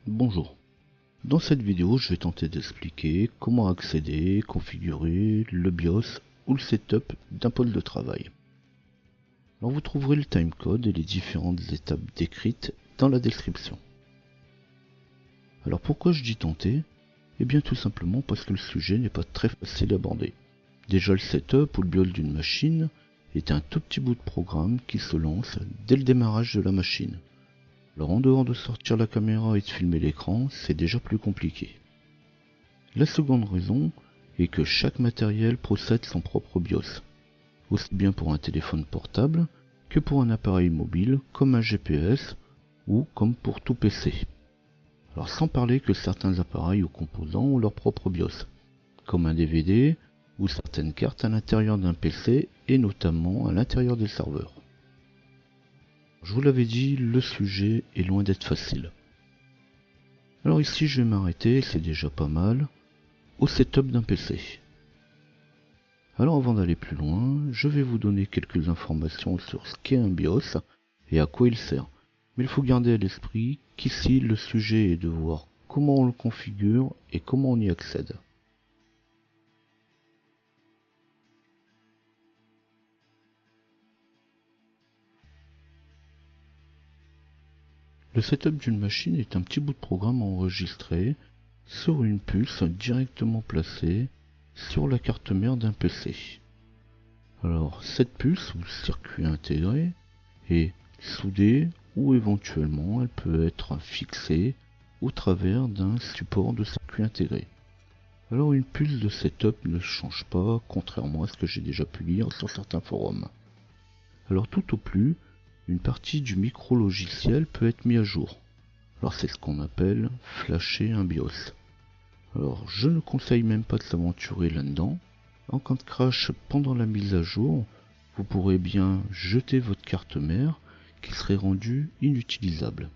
Bonjour. Dans cette vidéo, je vais tenter d'expliquer comment accéder et configurer le BIOS ou le setup d'un pôle de travail. Alors vous trouverez le timecode et les différentes étapes décrites dans la description. Alors pourquoi je dis tenter? Eh bien tout simplement parce que le sujet n'est pas très facile à aborder. Déjà le setup ou le BIOS d'une machine est un tout petit bout de programme qui se lance dès le démarrage de la machine. Alors en dehors de sortir la caméra et de filmer l'écran, c'est déjà plus compliqué. La seconde raison est que chaque matériel possède son propre BIOS, aussi bien pour un téléphone portable que pour un appareil mobile comme un GPS ou comme pour tout PC. Alors sans parler que certains appareils ou composants ont leur propre BIOS, comme un DVD ou certaines cartes à l'intérieur d'un PC et notamment à l'intérieur des serveurs. Je vous l'avais dit, le sujet est loin d'être facile. Alors ici je vais m'arrêter, c'est déjà pas mal, au setup d'un PC. Alors avant d'aller plus loin, je vais vous donner quelques informations sur ce qu'est un BIOS et à quoi il sert. Mais il faut garder à l'esprit qu'ici le sujet est de voir comment on le configure et comment on y accède. Le setup d'une machine est un petit bout de programme enregistré sur une puce directement placée sur la carte mère d'un PC. Alors cette puce ou circuit intégré est soudée ou éventuellement elle peut être fixée au travers d'un support de circuit intégré. Alors une puce de setup ne change pas, contrairement à ce que j'ai déjà pu lire sur certains forums. Alors tout au plus, une partie du micro-logiciel peut être mis à jour. Alors c'est ce qu'on appelle flasher un BIOS. Alors je ne conseille même pas de s'aventurer là-dedans. En cas de crash pendant la mise à jour, vous pourrez bien jeter votre carte mère qui serait rendue inutilisable.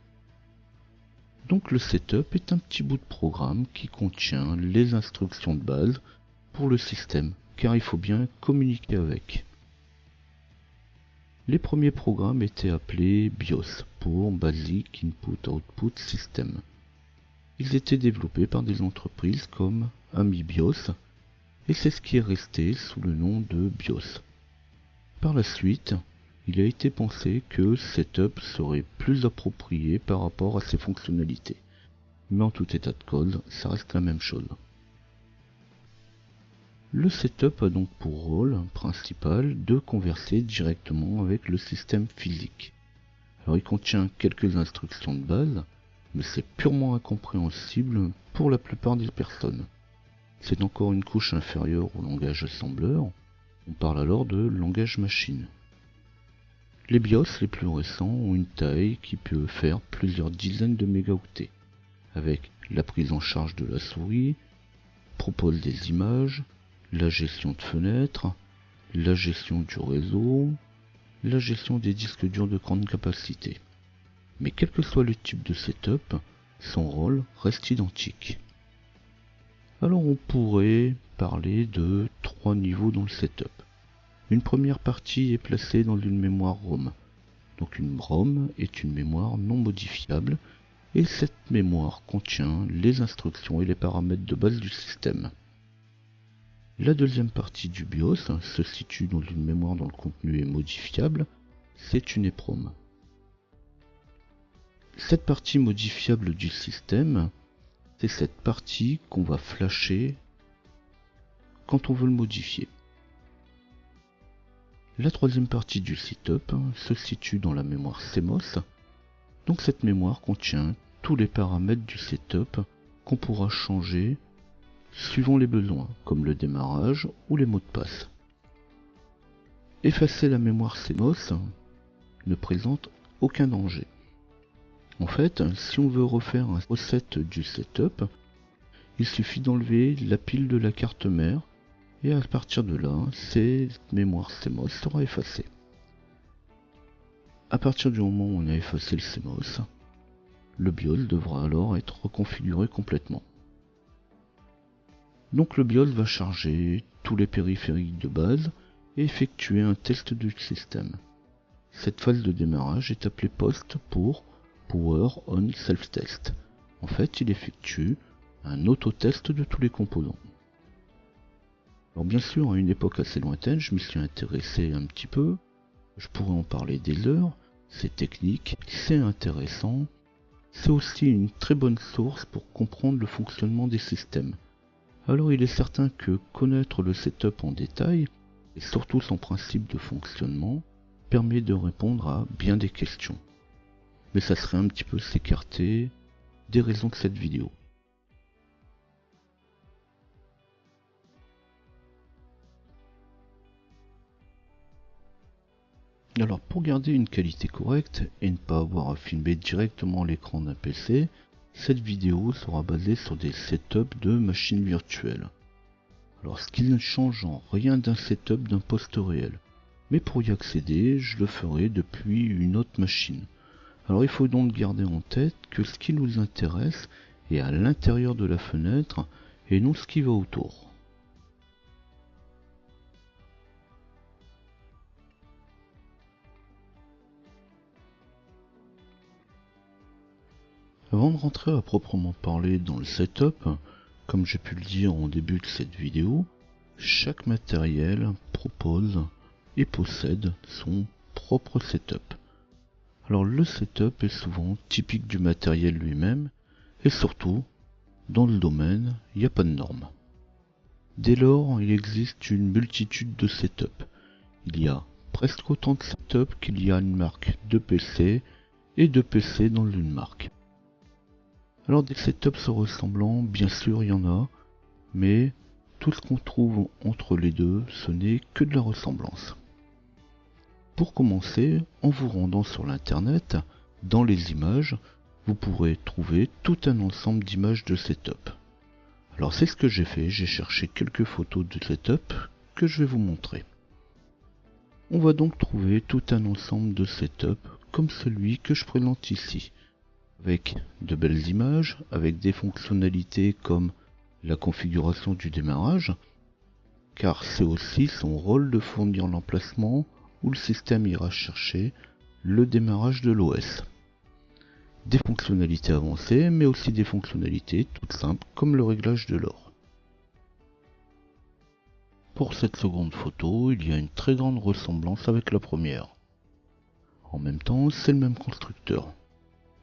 Donc le setup est un petit bout de programme qui contient les instructions de base pour le système, car il faut bien communiquer avec. Les premiers programmes étaient appelés BIOS pour Basic Input Output System. Ils étaient développés par des entreprises comme AmiBIOS et c'est ce qui est resté sous le nom de BIOS. Par la suite, il a été pensé que Setup serait plus approprié par rapport à ses fonctionnalités. Mais en tout état de cause, ça reste la même chose. Le Setup a donc pour rôle principal de converser directement avec le système physique. Alors il contient quelques instructions de base, mais c'est purement incompréhensible pour la plupart des personnes. C'est encore une couche inférieure au langage assembleur, on parle alors de langage machine. Les BIOS les plus récents ont une taille qui peut faire plusieurs dizaines de mégaoctets, avec la prise en charge de la souris, propose des images, la gestion de fenêtres, la gestion du réseau, la gestion des disques durs de grande capacité. Mais quel que soit le type de setup, son rôle reste identique. Alors on pourrait parler de trois niveaux dans le setup. Une première partie est placée dans une mémoire ROM. Donc une ROM est une mémoire non modifiable et cette mémoire contient les instructions et les paramètres de base du système. La deuxième partie du BIOS se situe dans une mémoire dont le contenu est modifiable, c'est une EPROM. Cette partie modifiable du système, c'est cette partie qu'on va flasher quand on veut le modifier. La troisième partie du setup se situe dans la mémoire CMOS, donc cette mémoire contient tous les paramètres du setup qu'on pourra changer suivant les besoins, comme le démarrage ou les mots de passe. Effacer la mémoire CMOS ne présente aucun danger. En fait, si on veut refaire un reset du setup, il suffit d'enlever la pile de la carte mère et à partir de là, cette mémoire CMOS sera effacée. À partir du moment où on a effacé le CMOS, le BIOS devra alors être reconfiguré complètement. Donc le BIOS va charger tous les périphériques de base et effectuer un test du système. Cette phase de démarrage est appelée POST pour Power On Self Test. en fait, il effectue un autotest de tous les composants. Alors bien sûr, à une époque assez lointaine, je m'y suis intéressé un petit peu. Je pourrais en parler des heures. C'est technique, c'est intéressant. C'est aussi une très bonne source pour comprendre le fonctionnement des systèmes. Alors il est certain que connaître le setup en détail, et surtout son principe de fonctionnement, permet de répondre à bien des questions. Mais ça serait un petit peu s'écarter des raisons de cette vidéo. Alors pour garder une qualité correcte et ne pas avoir à filmer directement l'écran d'un PC, cette vidéo sera basée sur des setups de machines virtuelles. Alors ce qui ne change en rien d'un setup d'un poste réel. Mais pour y accéder, je le ferai depuis une autre machine. Alors il faut donc garder en tête que ce qui nous intéresse est à l'intérieur de la fenêtre et non ce qui va autour. Avant de rentrer à proprement parler dans le setup, comme j'ai pu le dire en début de cette vidéo, chaque matériel propose et possède son propre setup. Alors le setup est souvent typique du matériel lui-même et surtout, dans le domaine, il n'y a pas de normes. Dès lors, il existe une multitude de setups. Il y a presque autant de setups qu'il y a une marque de PC et de PC dans une marque. Alors des setups se ressemblant, bien sûr il y en a, mais tout ce qu'on trouve entre les deux, ce n'est que de la ressemblance. Pour commencer, en vous rendant sur l'internet, dans les images, vous pourrez trouver tout un ensemble d'images de setup. Alors c'est ce que j'ai fait, j'ai cherché quelques photos de setup que je vais vous montrer. On va donc trouver tout un ensemble de setup comme celui que je présente ici, avec de belles images, avec des fonctionnalités comme la configuration du démarrage, car c'est aussi son rôle de fournir l'emplacement où le système ira chercher le démarrage de l'OS. Des fonctionnalités avancées, mais aussi des fonctionnalités toutes simples comme le réglage de l'or. Pour cette seconde photo, il y a une très grande ressemblance avec la première. En même temps, c'est le même constructeur.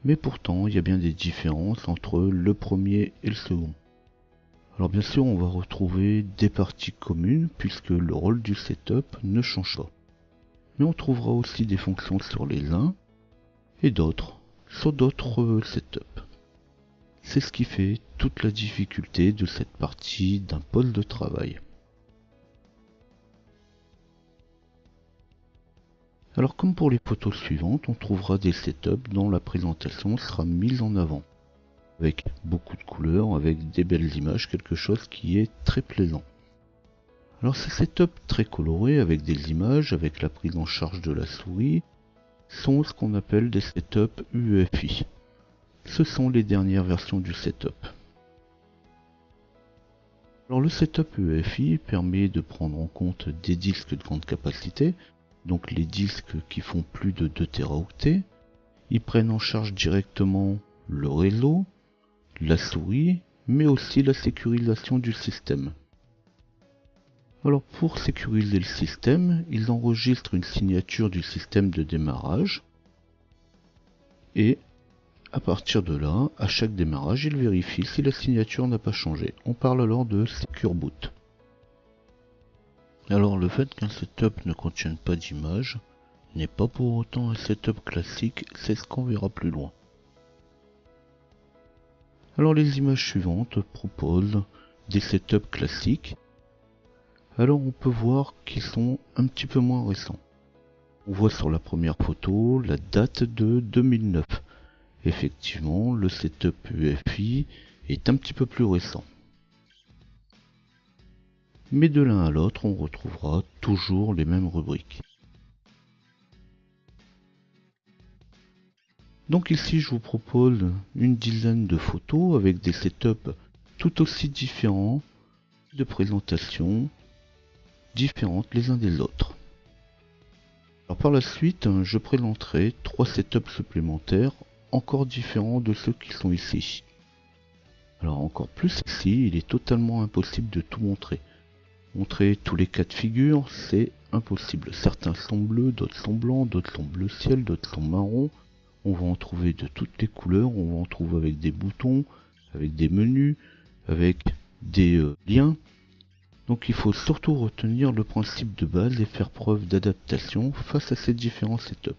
Mais pourtant, il y a bien des différences entre le premier et le second. Alors bien sûr, on va retrouver des parties communes puisque le rôle du setup ne change pas. Mais on trouvera aussi des fonctions sur les uns et d'autres sur d'autres setups. C'est ce qui fait toute la difficulté de cette partie d'un poste de travail. Alors comme pour les photos suivantes, on trouvera des setups dont la présentation sera mise en avant, avec beaucoup de couleurs, avec des belles images, quelque chose qui est très plaisant. Alors ces setups très colorés, avec des images, avec la prise en charge de la souris, sont ce qu'on appelle des setups UEFI. Ce sont les dernières versions du setup. Alors le setup UEFI permet de prendre en compte des disques de grande capacité, donc les disques qui font plus de 2 Teraoctets. Ils prennent en charge directement le réseau, la souris, mais aussi la sécurisation du système. Alors pour sécuriser le système, ils enregistrent une signature du système de démarrage et à partir de là, à chaque démarrage, ils vérifient si la signature n'a pas changé. On parle alors de Secure Boot. Alors le fait qu'un setup ne contienne pas d'image n'est pas pour autant un setup classique, c'est ce qu'on verra plus loin. Alors les images suivantes proposent des setups classiques. Alors on peut voir qu'ils sont un petit peu moins récents. On voit sur la première photo la date de 2009. Effectivement, le setup UEFI est un petit peu plus récent. Mais de l'un à l'autre, on retrouvera toujours les mêmes rubriques. Donc ici, je vous propose une dizaine de photos avec des setups tout aussi différents, de présentations différentes les uns des autres. Alors par la suite, je présenterai 3 setups supplémentaires encore différents de ceux qui sont ici. Alors encore plus ici, il est totalement impossible de tout montrer. Montrer tous les cas de figure, c'est impossible. Certains sont bleus, d'autres sont blancs, d'autres sont bleu ciel, d'autres sont marrons. On va en trouver de toutes les couleurs, on va en trouver avec des boutons, avec des menus, avec des liens. Donc il faut surtout retenir le principe de base et faire preuve d'adaptation face à ces différents setups.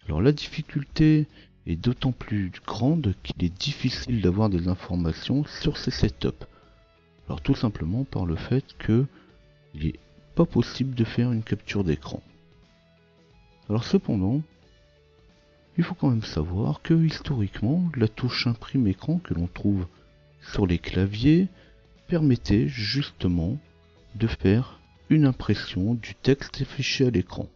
Alors la difficulté est d'autant plus grande qu'il est difficile d'avoir des informations sur ces setups. Alors tout simplement par le fait que il n'est pas possible de faire une capture d'écran. Alors cependant, il faut quand même savoir que historiquement, la touche imprime écran que l'on trouve sur les claviers permettait justement de faire une impression du texte affiché à l'écran.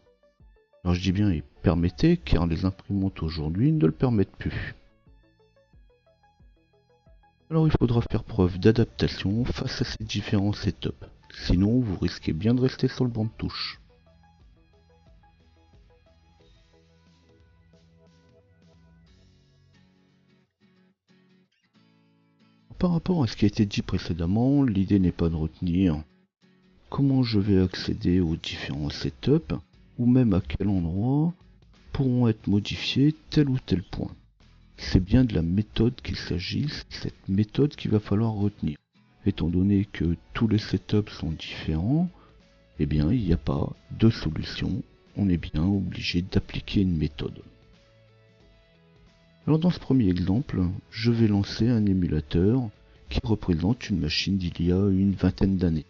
Alors je dis bien il permettait car les imprimantes aujourd'hui ne le permettent plus. Alors il faudra faire preuve d'adaptation face à ces différents setups, sinon vous risquez bien de rester sur le banc de touche. Par rapport à ce qui a été dit précédemment, l'idée n'est pas de retenir comment je vais accéder aux différents setups, ou même à quel endroit pourront être modifiés tel ou tel point. C'est bien de la méthode qu'il s'agit, c'est cette méthode qu'il va falloir retenir. Étant donné que tous les setups sont différents, eh bien il n'y a pas de solution, on est bien obligé d'appliquer une méthode. Alors dans ce premier exemple, je vais lancer un émulateur qui représente une machine d'il y a une vingtaine d'années.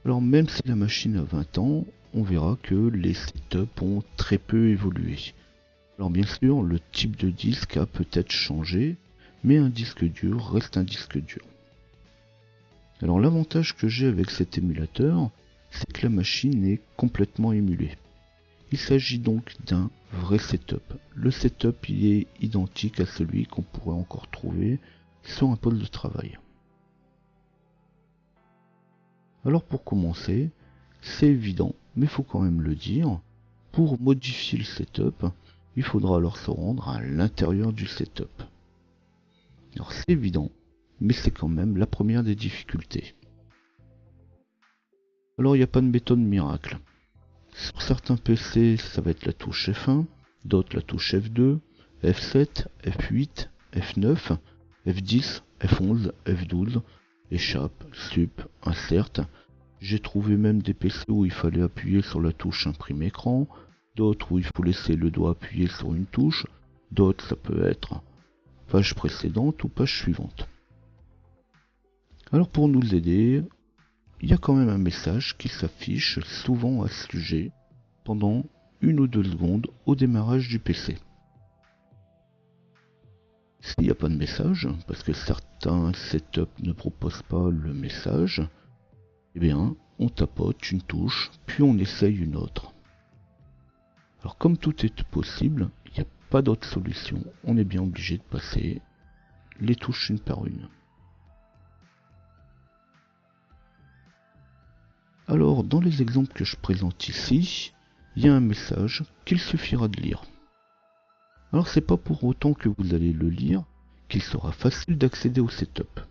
Alors même si la machine a 20 ans, on verra que les setups ont très peu évolué. Alors bien sûr, le type de disque a peut-être changé, mais un disque dur reste un disque dur. Alors l'avantage que j'ai avec cet émulateur, c'est que la machine est complètement émulée. Il s'agit donc d'un vrai setup. Le setup il est identique à celui qu'on pourrait encore trouver sur un poste de travail. Alors pour commencer, c'est évident, mais il faut quand même le dire, pour modifier le setup, il faudra alors se rendre à l'intérieur du setup. Alors c'est évident, mais c'est quand même la première des difficultés. Alors il n'y a pas de méthode miracle. Sur certains PC, ça va être la touche F1, d'autres la touche F2, F7, F8, F9, F10, F11, F12, échappe, sup, insert. J'ai trouvé même des PC où il fallait appuyer sur la touche imprime écran, d'autres où il faut laisser le doigt appuyé sur une touche, d'autres ça peut être page précédente ou page suivante. Alors pour nous aider, il y a quand même un message qui s'affiche souvent à ce sujet pendant 1 ou 2 secondes au démarrage du PC. S'il n'y a pas de message, parce que certains setups ne proposent pas le message, eh bien on tapote une touche, puis on essaye une autre. Alors comme tout est possible, il n'y a pas d'autre solution, on est bien obligé de passer les touches une par une. Alors dans les exemples que je présente ici, il y a un message qu'il suffira de lire. Alors c'est pas pour autant que vous allez le lire qu'il sera facile d'accéder au setup.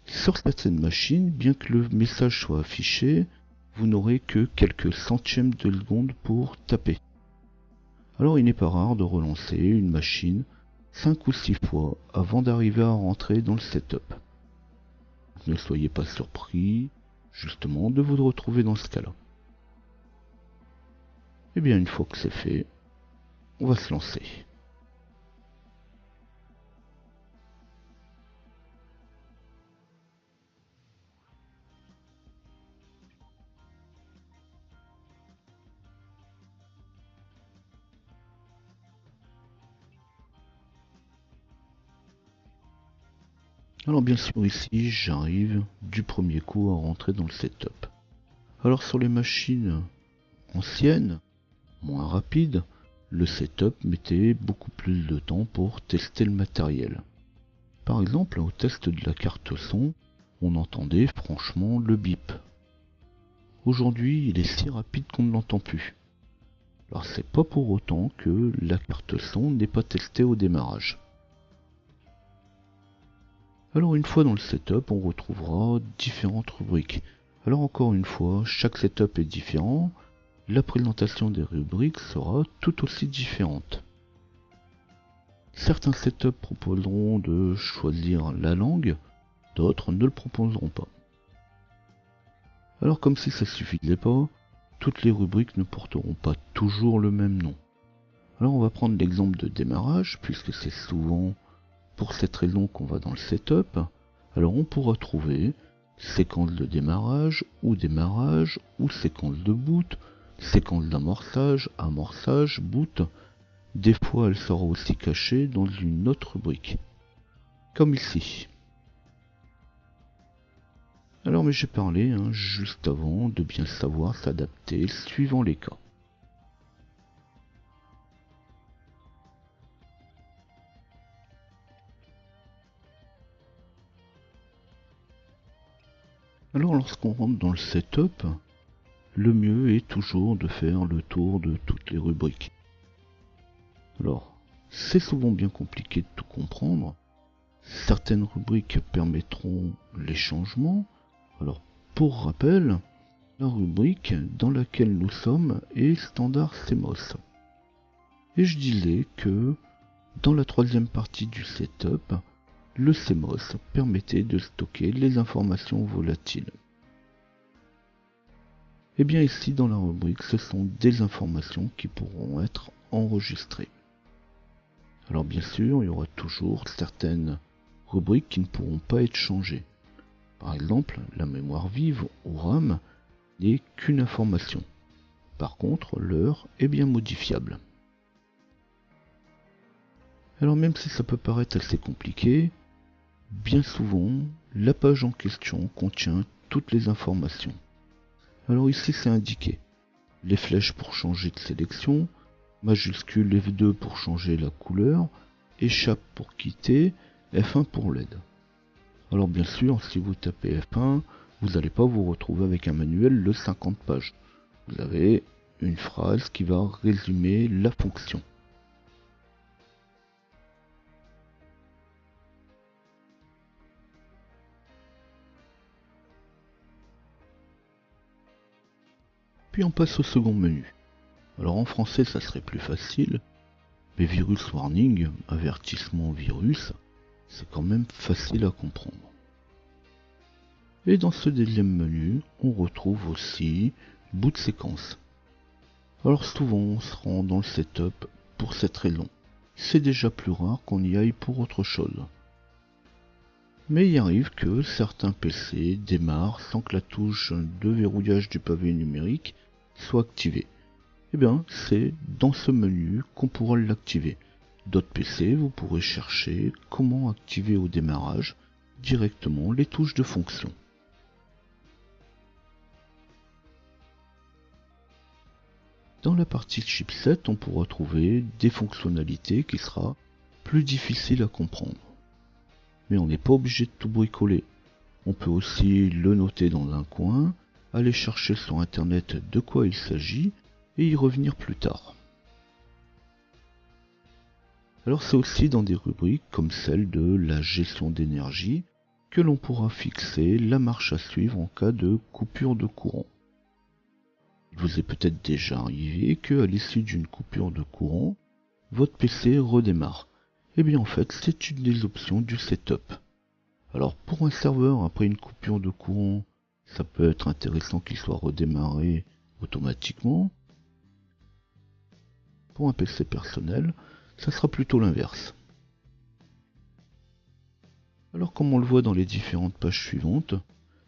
Sur certaines machines, bien que le message soit affiché, vous n'aurez que quelques centièmes de seconde pour taper. Alors il n'est pas rare de relancer une machine 5 ou 6 fois avant d'arriver à rentrer dans le setup. Ne soyez pas surpris, justement, de vous retrouver dans ce cas-là. Et bien une fois que c'est fait, on va se lancer. Alors bien sûr ici j'arrive du premier coup à rentrer dans le setup. Alors sur les machines anciennes, moins rapides, le setup mettait beaucoup plus de temps pour tester le matériel. Par exemple au test de la carte son, on entendait franchement le bip. Aujourd'hui il est si rapide qu'on ne l'entend plus. Alors c'est pas pour autant que la carte son n'est pas testée au démarrage. Alors une fois dans le setup, on retrouvera différentes rubriques. Alors encore une fois, chaque setup est différent, la présentation des rubriques sera tout aussi différente. Certains setups proposeront de choisir la langue, d'autres ne le proposeront pas. Alors comme si ça suffisait pas, toutes les rubriques ne porteront pas toujours le même nom. Alors on va prendre l'exemple de démarrage, puisque c'est souvent pour cette raison qu'on va dans le setup. Alors on pourra trouver séquence de démarrage ou séquence de boot, séquence d'amorçage, amorçage, boot. Des fois elle sera aussi cachée dans une autre rubrique, comme ici. Alors mais j'ai parlé juste avant de bien savoir s'adapter suivant les cas. Alors lorsqu'on rentre dans le setup, le mieux est toujours de faire le tour de toutes les rubriques. Alors, c'est souvent bien compliqué de tout comprendre. Certaines rubriques permettront les changements. Alors, pour rappel, la rubrique dans laquelle nous sommes est Standard CMOS. Et je disais que dans la troisième partie du setup, le CMOS permettait de stocker les informations volatiles. Et bien ici dans la rubrique, ce sont des informations qui pourront être enregistrées. Alors bien sûr, il y aura toujours certaines rubriques qui ne pourront pas être changées. Par exemple, la mémoire vive ou RAM n'est qu'une information. Par contre, l'heure est bien modifiable. Alors même si ça peut paraître assez compliqué, bien souvent, la page en question contient toutes les informations. Alors ici c'est indiqué. Les flèches pour changer de sélection, majuscule F2 pour changer la couleur, échappe pour quitter, F1 pour l'aide. Alors bien sûr, si vous tapez F1, vous n'allez pas vous retrouver avec un manuel de 50 pages. Vous avez une phrase qui va résumer la fonction. Puis on passe au second menu. Alors en français ça serait plus facile, mais virus warning, avertissement virus, c'est quand même facile à comprendre. Et dans ce deuxième menu, on retrouve aussi boot séquence. Alors souvent on se rend dans le setup pour cette raison. C'est déjà plus rare qu'on y aille pour autre chose. Mais il arrive que certains PC démarrent sans que la touche de verrouillage du pavé numérique soit activée. Et bien c'est dans ce menu qu'on pourra l'activer. D'autres PC, vous pourrez chercher comment activer au démarrage directement les touches de fonction. Dans la partie chipset, on pourra trouver des fonctionnalités qui sera plus difficiles à comprendre. Mais on n'est pas obligé de tout bricoler. On peut aussi le noter dans un coin, aller chercher sur internet de quoi il s'agit et y revenir plus tard. Alors c'est aussi dans des rubriques comme celle de la gestion d'énergie que l'on pourra fixer la marche à suivre en cas de coupure de courant. Il vous est peut-être déjà arrivé que à l'issue d'une coupure de courant, votre PC redémarre. Et bien en fait, c'est une des options du setup. Alors pour un serveur, après une coupure de courant, ça peut être intéressant qu'il soit redémarré automatiquement. Pour un PC personnel, ça sera plutôt l'inverse. Alors comme on le voit dans les différentes pages suivantes,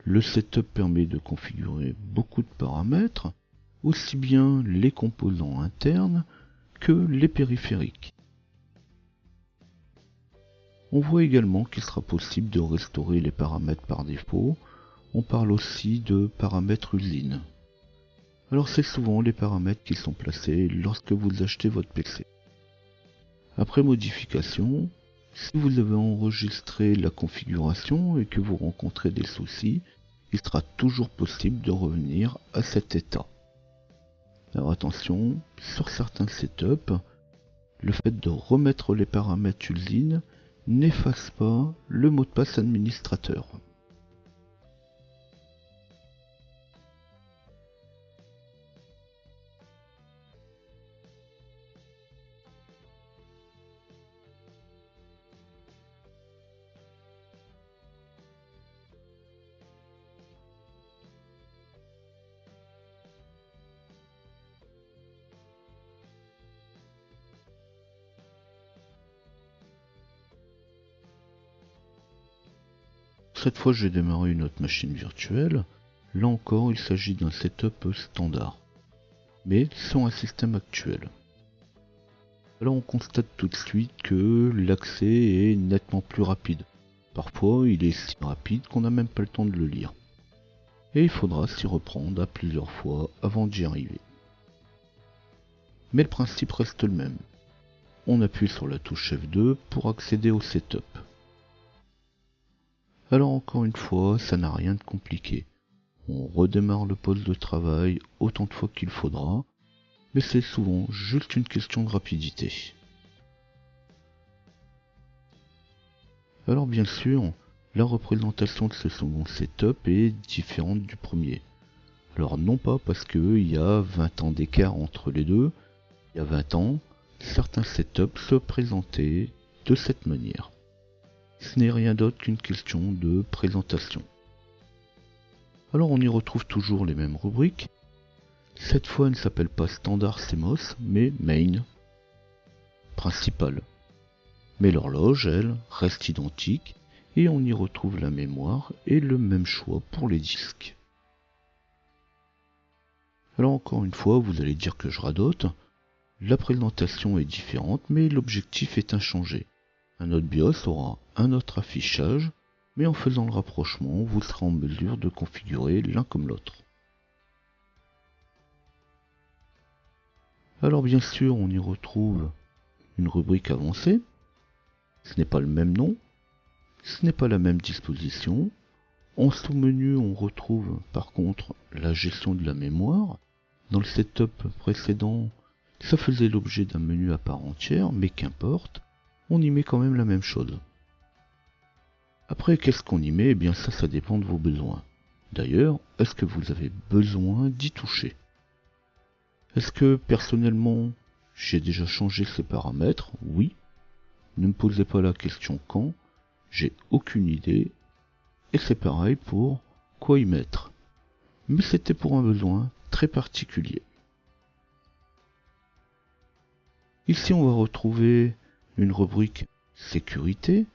le setup permet de configurer beaucoup de paramètres, aussi bien les composants internes que les périphériques. On voit également qu'il sera possible de restaurer les paramètres par défaut. On parle aussi de paramètres usine. Alors c'est souvent les paramètres qui sont placés lorsque vous achetez votre PC. Après modification, si vous avez enregistré la configuration et que vous rencontrez des soucis, il sera toujours possible de revenir à cet état. Alors attention, sur certains setups, le fait de remettre les paramètres usine n'efface pas le mot de passe administrateur. Cette fois, j'ai démarré une autre machine virtuelle. Là encore, il s'agit d'un setup standard, mais sur un système actuel. Alors on constate tout de suite que l'accès est nettement plus rapide. Parfois, il est si rapide qu'on n'a même pas le temps de le lire. Et il faudra s'y reprendre à plusieurs fois avant d'y arriver. Mais le principe reste le même. On appuie sur la touche F2 pour accéder au setup. Alors encore une fois, ça n'a rien de compliqué. On redémarre le poste de travail autant de fois qu'il faudra, mais c'est souvent juste une question de rapidité. Alors bien sûr, la représentation de ce second setup est différente du premier. Alors non pas parce qu'il y a 20 ans d'écart entre les deux, il y a 20 ans, certains setups se présentaient de cette manière. Ce n'est rien d'autre qu'une question de présentation. Alors on y retrouve toujours les mêmes rubriques. Cette fois, elle ne s'appelle pas Standard CMOS, mais Main, principal. Mais l'horloge, elle, reste identique, et on y retrouve la mémoire et le même choix pour les disques. Alors encore une fois, vous allez dire que je radote. La présentation est différente, mais l'objectif est inchangé. Un autre BIOS aura un autre affichage, mais en faisant le rapprochement, vous serez en mesure de configurer l'un comme l'autre. Alors bien sûr, on y retrouve une rubrique avancée. Ce n'est pas le même nom, ce n'est pas la même disposition. En sous-menu, on retrouve par contre la gestion de la mémoire. Dans le setup précédent, ça faisait l'objet d'un menu à part entière, mais qu'importe, on y met quand même la même chose. Après, qu'est-ce qu'on y met? Eh bien ça dépend de vos besoins. D'ailleurs, est-ce que vous avez besoin d'y toucher? Est-ce que personnellement, j'ai déjà changé ces paramètres? Oui. Ne me posez pas la question quand, j'ai aucune idée, et c'est pareil pour quoi y mettre. Mais c'était pour un besoin très particulier. Ici on va retrouver une rubrique sécurité.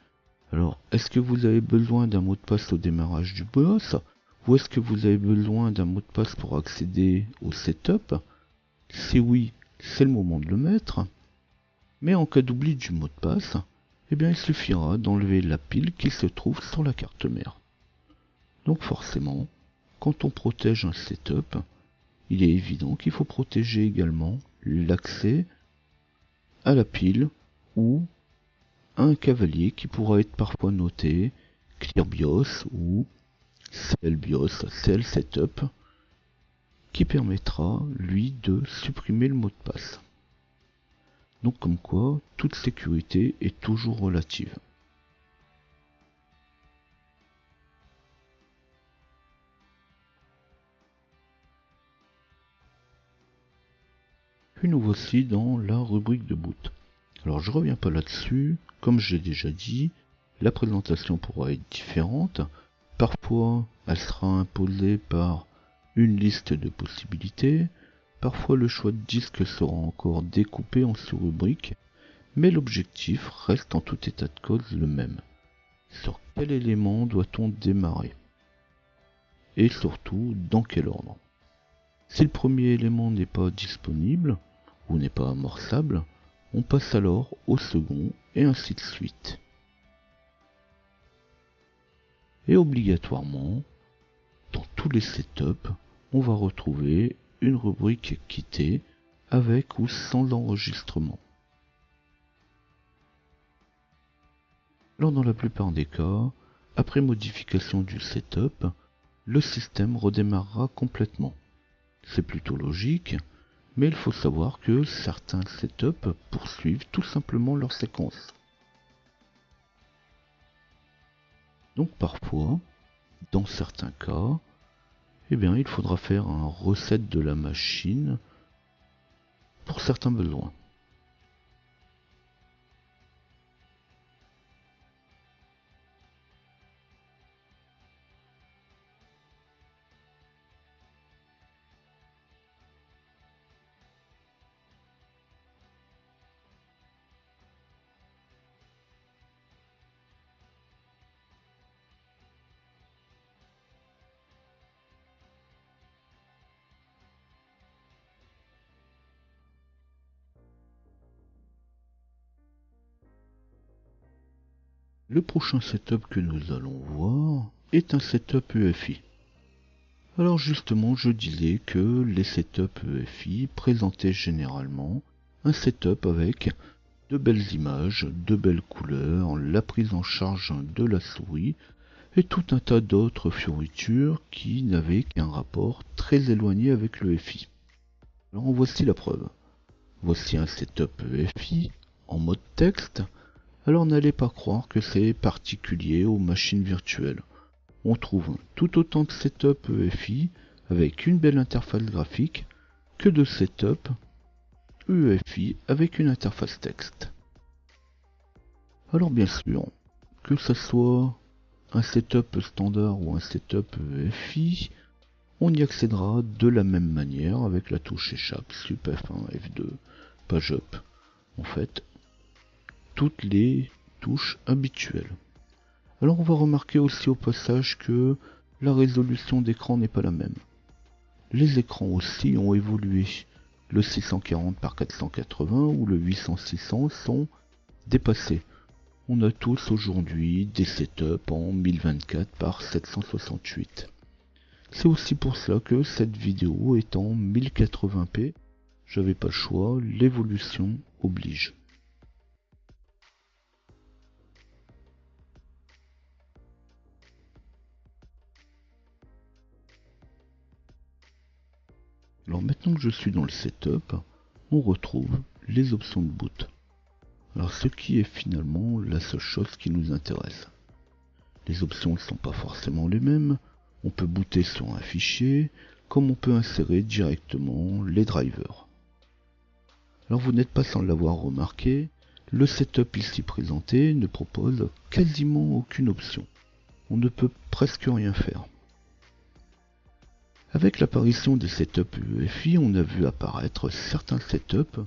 Alors, est-ce que vous avez besoin d'un mot de passe au démarrage du BIOS? Ou est-ce que vous avez besoin d'un mot de passe pour accéder au setup? Si oui, c'est le moment de le mettre. Mais en cas d'oubli du mot de passe, eh bien il suffira d'enlever la pile qui se trouve sur la carte mère. Donc forcément, quand on protège un setup, il est évident qu'il faut protéger également l'accès à la pile ou à un cavalier qui pourra être parfois noté Clear BIOS ou CL BIOS, CL Setup, qui permettra lui de supprimer le mot de passe. Donc comme quoi, toute sécurité est toujours relative. Puis nous voici dans la rubrique de boot. Alors je reviens pas là-dessus, comme j'ai déjà dit, la présentation pourra être différente. Parfois, elle sera imposée par une liste de possibilités. Parfois, le choix de disque sera encore découpé en sous-rubriques. Mais l'objectif reste en tout état de cause le même. Sur quel élément doit-on démarrer? Et surtout, dans quel ordre? Si le premier élément n'est pas disponible, ou n'est pas amorçable, on passe alors au second, et ainsi de suite. Et obligatoirement, dans tous les setups, on va retrouver une rubrique quitter avec ou sans l'enregistrement. Alors dans la plupart des cas, après modification du setup, le système redémarrera complètement. C'est plutôt logique, mais il faut savoir que certains setups poursuivent tout simplement leur séquence. Donc parfois, dans certains cas, eh bien, il faudra faire un reset de la machine pour certains besoins. Le prochain setup que nous allons voir est un setup EFI. Alors justement, je disais que les setups EFI présentaient généralement un setup avec de belles images, de belles couleurs, la prise en charge de la souris et tout un tas d'autres fioritures qui n'avaient qu'un rapport très éloigné avec le EFI. Alors en voici la preuve. Voici un setup EFI en mode texte. Alors n'allez pas croire que c'est particulier aux machines virtuelles. On trouve tout autant de setup EFI avec une belle interface graphique que de setup EFI avec une interface texte. Alors bien sûr, que ce soit un setup standard ou un setup EFI, on y accédera de la même manière avec la touche échappe, Sup F1, F2, Page Up. En fait, toutes les touches habituelles. Alors on va remarquer aussi au passage que la résolution d'écran n'est pas la même. Les écrans aussi ont évolué. Le 640 par 480 ou le 800-600 sont dépassés. On a tous aujourd'hui des setups en 1024 par 768. C'est aussi pour cela que cette vidéo est en 1080p. J'avais pas le choix, l'évolution oblige. Alors maintenant que je suis dans le setup, on retrouve les options de boot. Alors ce qui est finalement la seule chose qui nous intéresse. Les options ne sont pas forcément les mêmes. On peut booter sur un fichier, comme on peut insérer directement les drivers. Alors vous n'êtes pas sans l'avoir remarqué, le setup ici présenté ne propose quasiment aucune option. On ne peut presque rien faire. Avec l'apparition des setups UEFI, on a vu apparaître certains setups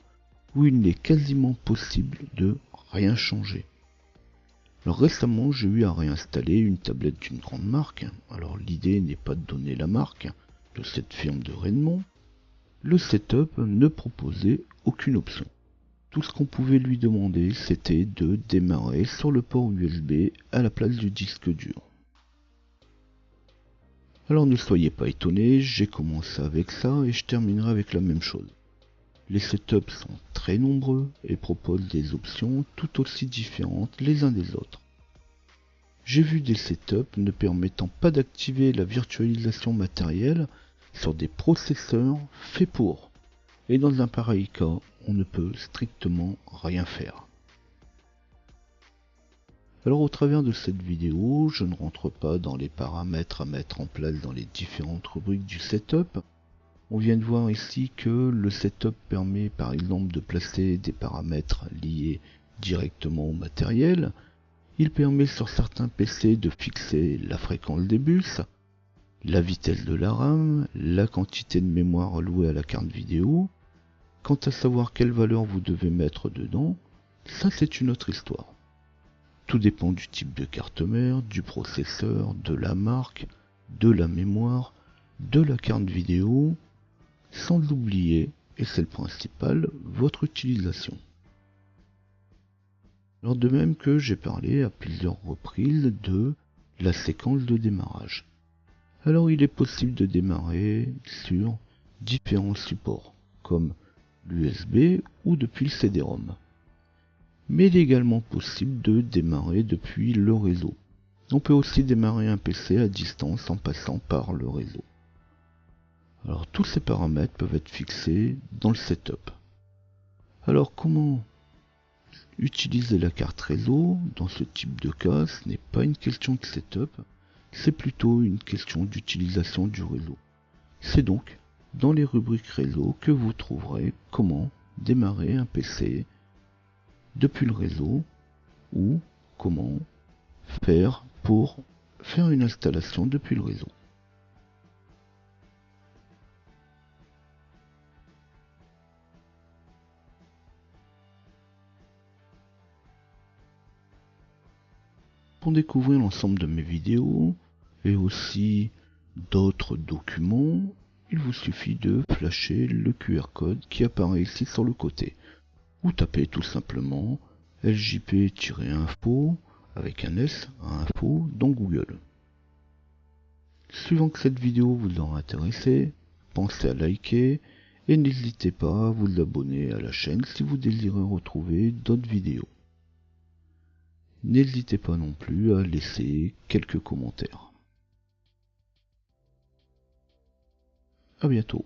où il n'est quasiment possible de rien changer. Alors récemment, j'ai eu à réinstaller une tablette d'une grande marque. Alors l'idée n'est pas de donner la marque de cette firme de Redmond. Le setup ne proposait aucune option. Tout ce qu'on pouvait lui demander, c'était de démarrer sur le port USB à la place du disque dur. Alors ne soyez pas étonnés, j'ai commencé avec ça et je terminerai avec la même chose. Les setups sont très nombreux et proposent des options tout aussi différentes les uns des autres. J'ai vu des setups ne permettant pas d'activer la virtualisation matérielle sur des processeurs faits pour. Et dans un pareil cas, on ne peut strictement rien faire. Alors au travers de cette vidéo, je ne rentre pas dans les paramètres à mettre en place dans les différentes rubriques du setup. On vient de voir ici que le setup permet par exemple de placer des paramètres liés directement au matériel. Il permet sur certains PC de fixer la fréquence des bus, la vitesse de la RAM, la quantité de mémoire allouée à la carte vidéo. Quant à savoir quelle valeur vous devez mettre dedans, ça c'est une autre histoire. Tout dépend du type de carte mère, du processeur, de la marque, de la mémoire, de la carte vidéo, sans oublier, et c'est le principal, votre utilisation. Alors de même que j'ai parlé à plusieurs reprises de la séquence de démarrage. Alors il est possible de démarrer sur différents supports, comme l'USB ou depuis le CD-ROM. Mais il est également possible de démarrer depuis le réseau. On peut aussi démarrer un PC à distance en passant par le réseau. Alors tous ces paramètres peuvent être fixés dans le setup. Alors comment Utiliser la carte réseau dans ce type de cas, ce n'est pas une question de setup, c'est plutôt une question d'utilisation du réseau. C'est donc dans les rubriques réseau que vous trouverez comment démarrer un PC depuis le réseau ou comment faire pour faire une installation depuis le réseau. Pour découvrir l'ensemble de mes vidéos et aussi d'autres documents, il vous suffit de flasher le QR code qui apparaît ici sur le côté, ou taper tout simplement ljp-info avec un S à info dans Google. Suivant que cette vidéo vous aura intéressé, pensez à liker et n'hésitez pas à vous abonner à la chaîne si vous désirez retrouver d'autres vidéos. N'hésitez pas non plus à laisser quelques commentaires. À bientôt.